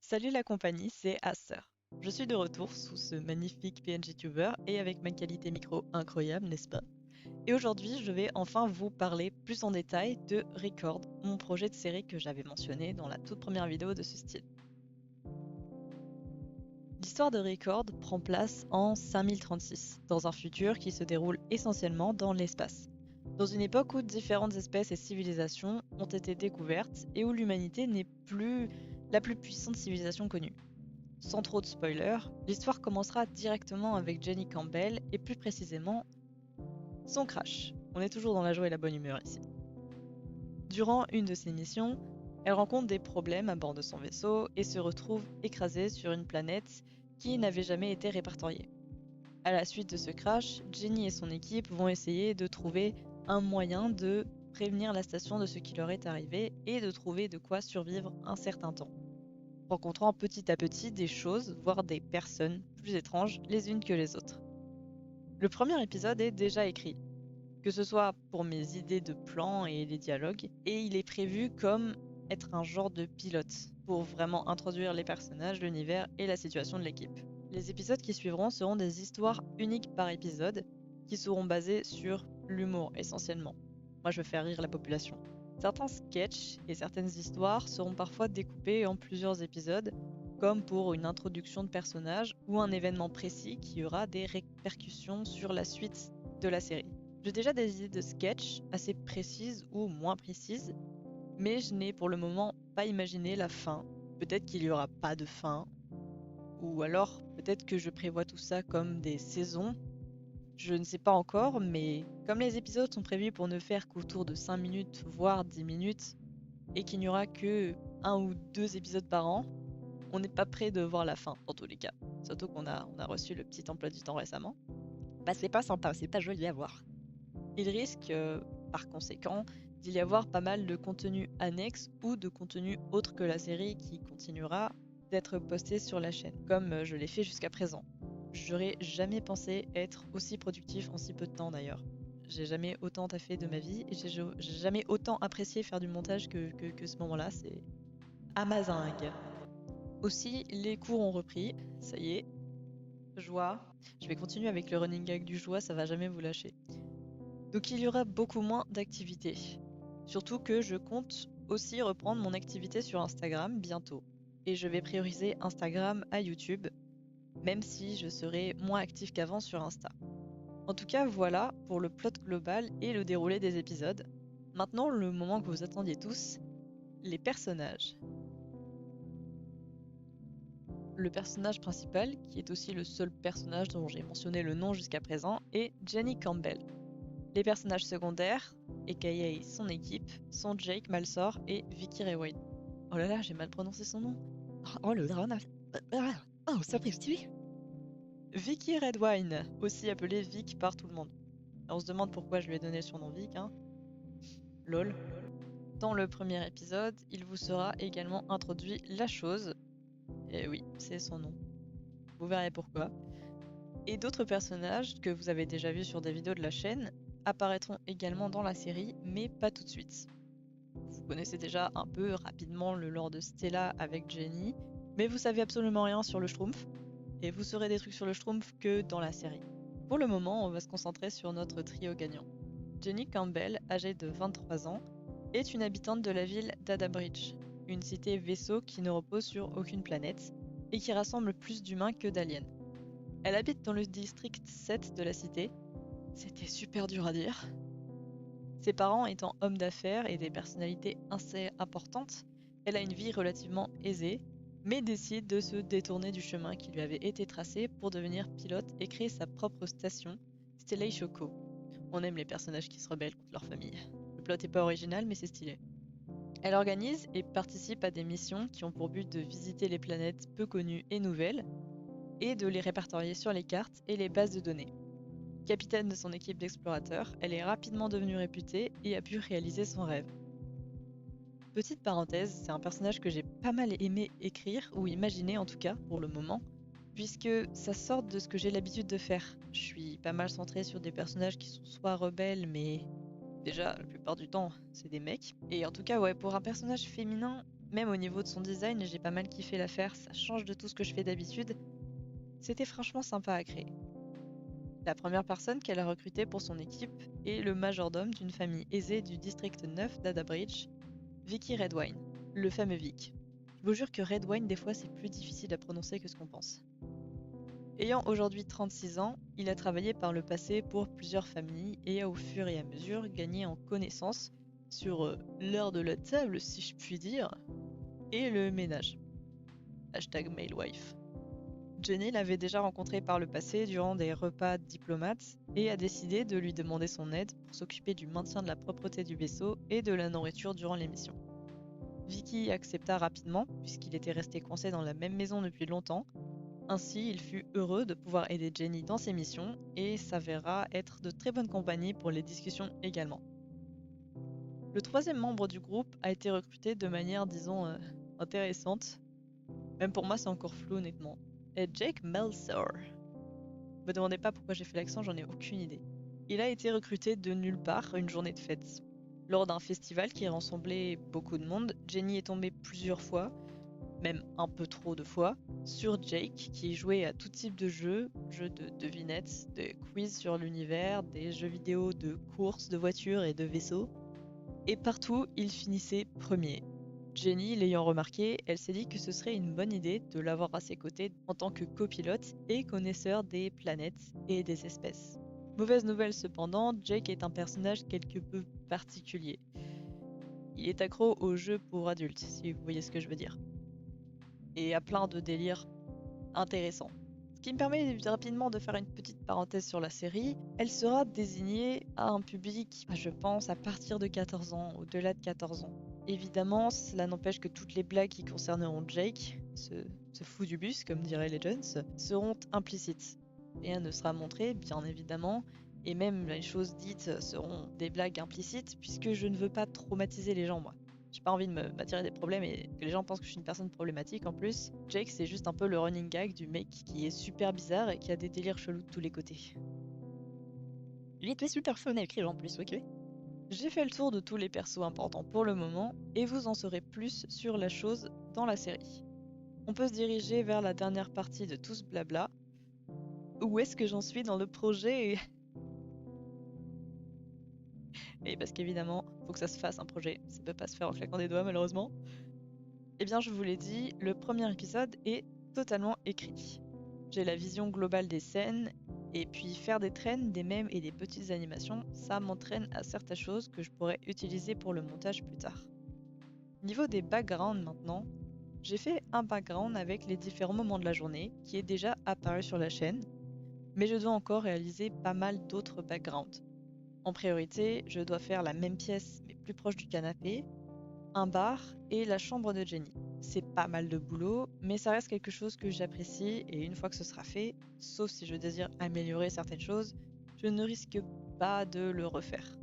Salut la compagnie, c'est Aster. Je suis de retour sous ce magnifique PNG-tuber et avec ma qualité micro incroyable, n'est-ce pas? Et aujourd'hui, je vais enfin vous parler plus en détail de Record, mon projet de série que j'avais mentionné dans la toute première vidéo de ce style. L'histoire de Record prend place en 5036, dans un futur qui se déroule essentiellement dans l'espace. Dans une époque où différentes espèces et civilisations ont été découvertes et où l'humanité n'est plus la plus puissante civilisation connue. Sans trop de spoilers, l'histoire commencera directement avec Jenny Campbell et plus précisément son crash. On est toujours dans la joie et la bonne humeur ici. Durant une de ses missions, elle rencontre des problèmes à bord de son vaisseau et se retrouve écrasée sur une planète qui n'avait jamais été répertoriée. À la suite de ce crash, Jenny et son équipe vont essayer de trouver un moyen de prévenir la station de ce qui leur est arrivé et de trouver de quoi survivre un certain temps, rencontrant petit à petit des choses, voire des personnes plus étranges les unes que les autres. Le premier épisode est déjà écrit, que ce soit pour mes idées de plans et les dialogues, et il est prévu comme être un genre de pilote, pour vraiment introduire les personnages, l'univers et la situation de l'équipe. Les épisodes qui suivront seront des histoires uniques par épisode, qui seront basées sur l'humour essentiellement. Moi je veux faire rire la population. Certains sketchs et certaines histoires seront parfois découpés en plusieurs épisodes, comme pour une introduction de personnages ou un événement précis qui aura des répercussions sur la suite de la série. J'ai déjà des idées de sketchs assez précises ou moins précises, mais je n'ai pour le moment pas imaginé la fin. Peut-être qu'il n'y aura pas de fin, ou alors peut-être que je prévois tout ça comme des saisons. Je ne sais pas encore, mais comme les épisodes sont prévus pour ne faire qu'autour de 5 minutes, voire 10 minutes, et qu'il n'y aura que un ou deux épisodes par an, on n'est pas prêt de voir la fin, dans tous les cas. Surtout qu'on a reçu le petit emploi du temps récemment. Bah c'est pas sympa, c'est pas joli à voir. Il risque, par conséquent, d'il y avoir pas mal de contenu annexe ou de contenu autre que la série qui continuera d'être posté sur la chaîne, comme je l'ai fait jusqu'à présent. J'aurais jamais pensé être aussi productif en si peu de temps d'ailleurs. J'ai jamais autant taffé de ma vie et j'ai jamais autant apprécié faire du montage que ce moment-là, c'est amazingue. Aussi, les cours ont repris, ça y est, joie. Je vais continuer avec le running gag du joie, ça va jamais vous lâcher. Donc il y aura beaucoup moins d'activités. Surtout que je compte aussi reprendre mon activité sur Instagram bientôt. Et je vais prioriser Instagram à YouTube, même si je serai moins actif qu'avant sur Insta. En tout cas, voilà pour le plot global et le déroulé des épisodes. Maintenant, le moment que vous attendiez tous, les personnages. Le personnage principal, qui est aussi le seul personnage dont j'ai mentionné le nom jusqu'à présent, est Jenny Campbell. Les personnages secondaires, aka son équipe, sont Jake Malsor et Vicky Rewin. Oh là là, j'ai mal prononcé son nom. Oh, le drone. Oh, sapristi. Vicky Redwine, aussi appelée Vic par tout le monde. On se demande pourquoi je lui ai donné le surnom Vic, hein. Lol. Dans le premier épisode, il vous sera également introduit la chose. Et oui, c'est son nom. Vous verrez pourquoi. Et d'autres personnages que vous avez déjà vus sur des vidéos de la chaîne apparaîtront également dans la série, mais pas tout de suite. Vous connaissez déjà un peu rapidement le lore de Stella avec Jenny, mais vous savez absolument rien sur le Schtroumpf, et vous saurez des trucs sur le Schtroumpf que dans la série. Pour le moment, on va se concentrer sur notre trio gagnant. Jenny Campbell, âgée de 23 ans, est une habitante de la ville d'Adabridge, une cité vaisseau qui ne repose sur aucune planète, et qui rassemble plus d'humains que d'aliens. Elle habite dans le district 7 de la cité. C'était super dur à dire. Ses parents étant hommes d'affaires et des personnalités assez importantes, elle a une vie relativement aisée, mais décide de se détourner du chemin qui lui avait été tracé pour devenir pilote et créer sa propre station, Stellay Choco. On aime les personnages qui se rebellent contre leur famille. Le plot est pas original, mais c'est stylé. Elle organise et participe à des missions qui ont pour but de visiter les planètes peu connues et nouvelles, et de les répertorier sur les cartes et les bases de données. Capitaine de son équipe d'explorateurs, elle est rapidement devenue réputée et a pu réaliser son rêve. Petite parenthèse, c'est un personnage que j'ai pas mal aimé écrire, ou imaginer en tout cas, pour le moment, puisque ça sort de ce que j'ai l'habitude de faire. Je suis pas mal centrée sur des personnages qui sont soit rebelles, mais déjà, la plupart du temps, c'est des mecs. Et en tout cas, ouais, pour un personnage féminin, Même au niveau de son design, j'ai pas mal kiffé l'affaire, ça change de tout ce que je fais d'habitude. C'était franchement sympa à créer. La première personne qu'elle a recrutée pour son équipe est le majordome d'une famille aisée du district 9 d'Adabridge, Vicky Redwine, le fameux Vic. Je vous jure que Redwine, des fois, c'est plus difficile à prononcer que ce qu'on pense. Ayant aujourd'hui 36 ans, il a travaillé par le passé pour plusieurs familles et a au fur et à mesure gagné en connaissances sur l'heure de la table, si je puis dire, et le ménage. Hashtag MailWife. Jenny l'avait déjà rencontré par le passé durant des repas diplomates et a décidé de lui demander son aide pour s'occuper du maintien de la propreté du vaisseau et de la nourriture durant les missions. Vicky accepta rapidement puisqu'il était resté coincé dans la même maison depuis longtemps. Ainsi, il fut heureux de pouvoir aider Jenny dans ses missions et s'avéra être de très bonne compagnie pour les discussions également. Le troisième membre du groupe a été recruté de manière, disons, intéressante. Même pour moi, c'est encore flou honnêtement. Et Jake Meltzer. Me demandez pas pourquoi j'ai fait l'accent, j'en ai aucune idée. Il a été recruté de nulle part une journée de fête. Lors d'un festival qui rassemblait beaucoup de monde, Jenny est tombée plusieurs fois, même un peu trop de fois, sur Jake qui jouait à tout type de jeux de devinettes, de quiz sur l'univers, des jeux vidéo de courses de voitures et de vaisseaux. Et partout, il finissait premier. Jenny, l'ayant remarqué, elle s'est dit que ce serait une bonne idée de l'avoir à ses côtés en tant que copilote et connaisseur des planètes et des espèces. Mauvaise nouvelle cependant, Jake est un personnage quelque peu particulier. Il est accro aux jeux pour adultes, si vous voyez ce que je veux dire. Et à plein de délires intéressants. Ce qui me permet rapidement de faire une petite parenthèse sur la série. Elle sera désignée à un public, je pense, à partir de 14 ans, au-delà de 14 ans. Évidemment, cela n'empêche que toutes les blagues qui concerneront Jake, ce fou du bus, comme diraient les Jones, seront implicites. Rien ne sera montré, bien évidemment, et même les choses dites seront des blagues implicites, puisque je ne veux pas traumatiser les gens, moi. J'ai pas envie de m'attirer des problèmes et que les gens pensent que je suis une personne problématique en plus. Jake, c'est juste un peu le running gag du mec qui est super bizarre et qui a des délires chelous de tous les côtés. Il était super fun à écrire en plus, ok. J'ai fait le tour de tous les persos importants pour le moment et vous en saurez plus sur la chose dans la série. On peut se diriger vers la dernière partie de tout ce blabla. Où est-ce que j'en suis dans le projet? Et parce qu'évidemment, faut que ça se fasse un projet, ça peut pas se faire en claquant des doigts malheureusement. Eh bien, je vous l'ai dit, le premier épisode est totalement écrit. J'ai la vision globale des scènes, et puis faire des traînes, des mèmes et des petites animations, ça m'entraîne à certaines choses que je pourrais utiliser pour le montage plus tard. Niveau des backgrounds maintenant, j'ai fait un background avec les différents moments de la journée qui est déjà apparu sur la chaîne, mais je dois encore réaliser pas mal d'autres backgrounds. En priorité, je dois faire la même pièce mais plus proche du canapé, un bar et la chambre de Jenny. C'est pas mal de boulot, mais ça reste quelque chose que j'apprécie et une fois que ce sera fait, sauf si je désire améliorer certaines choses, je ne risque pas de le refaire.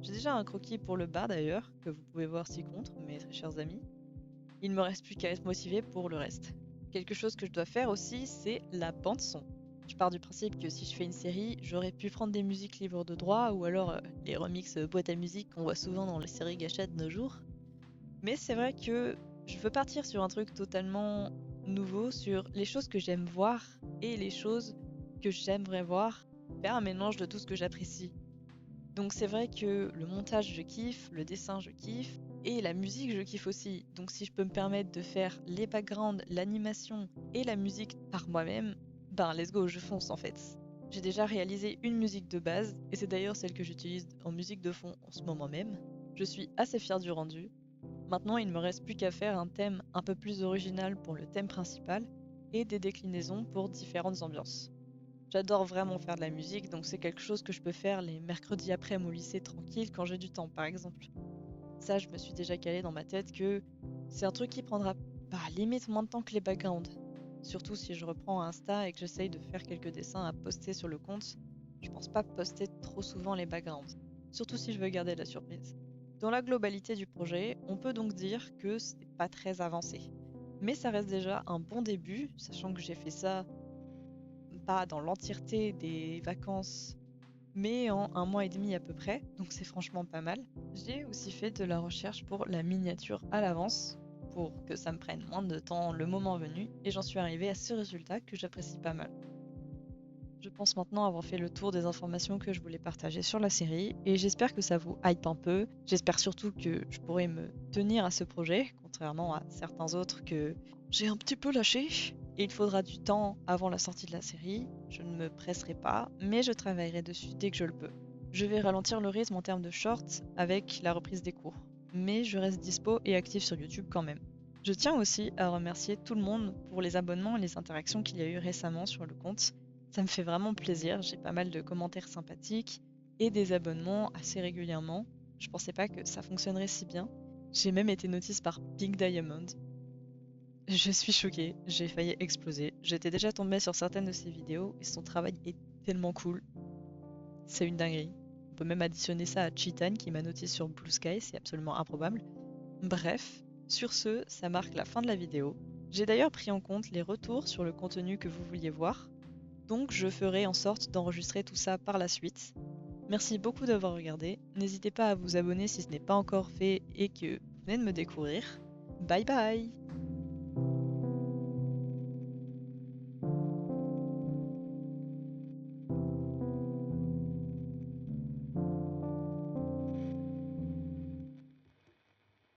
J'ai déjà un croquis pour le bar d'ailleurs, que vous pouvez voir ci-contre, mes très chers amis. Il ne me reste plus qu'à être motivé pour le reste. Quelque chose que je dois faire aussi, c'est la bande son. Je pars du principe que si je fais une série, j'aurais pu prendre des musiques libres de droit ou alors les remixes boîte à musique qu'on voit souvent dans les séries gâchettes de nos jours. Mais c'est vrai que je veux partir sur un truc totalement nouveau, sur les choses que j'aime voir et les choses que j'aimerais voir, faire un mélange de tout ce que j'apprécie. Donc c'est vrai que le montage je kiffe, le dessin je kiffe, et la musique je kiffe aussi. Donc si je peux me permettre de faire les backgrounds, l'animation et la musique par moi-même, ben let's go, je fonce en fait. J'ai déjà réalisé une musique de base, et c'est d'ailleurs celle que j'utilise en musique de fond en ce moment même. Je suis assez fière du rendu. Maintenant, il ne me reste plus qu'à faire un thème un peu plus original pour le thème principal et des déclinaisons pour différentes ambiances. J'adore vraiment faire de la musique, donc c'est quelque chose que je peux faire les mercredis après au lycée tranquille quand j'ai du temps par exemple. Ça, je me suis déjà calé dans ma tête que c'est un truc qui prendra limite moins de temps que les backgrounds. Surtout si je reprends Insta et que j'essaye de faire quelques dessins à poster sur le compte, je pense pas poster trop souvent les backgrounds. Surtout si je veux garder la surprise. Dans la globalité du projet, on peut donc dire que c'est pas très avancé. Mais ça reste déjà un bon début, sachant que j'ai fait ça pas dans l'entièreté des vacances, mais en 1 mois et demi à peu près, donc c'est franchement pas mal. J'ai aussi fait de la recherche pour la miniature à l'avance, pour que ça me prenne moins de temps le moment venu, et j'en suis arrivée à ce résultat que j'apprécie pas mal. Je pense maintenant avoir fait le tour des informations que je voulais partager sur la série et j'espère que ça vous hype un peu. J'espère surtout que je pourrai me tenir à ce projet, contrairement à certains autres que j'ai un petit peu lâché. Et il faudra du temps avant la sortie de la série, je ne me presserai pas, mais je travaillerai dessus dès que je le peux. Je vais ralentir le rythme en termes de shorts avec la reprise des cours, mais je reste dispo et actif sur YouTube quand même. Je tiens aussi à remercier tout le monde pour les abonnements et les interactions qu'il y a eu récemment sur le compte. Ça me fait vraiment plaisir, j'ai pas mal de commentaires sympathiques et des abonnements assez régulièrement. Je pensais pas que ça fonctionnerait si bien. J'ai même été notice par Pink Diamond. Je suis choquée, j'ai failli exploser. J'étais déjà tombée sur certaines de ses vidéos et son travail est tellement cool. C'est une dinguerie. On peut même additionner ça à Chitan qui m'a notice sur Blue Sky, c'est absolument improbable. Bref, sur ce, ça marque la fin de la vidéo. J'ai d'ailleurs pris en compte les retours sur le contenu que vous vouliez voir, donc je ferai en sorte d'enregistrer tout ça par la suite. Merci beaucoup d'avoir regardé, n'hésitez pas à vous abonner si ce n'est pas encore fait et que vous venez de me découvrir. Bye bye!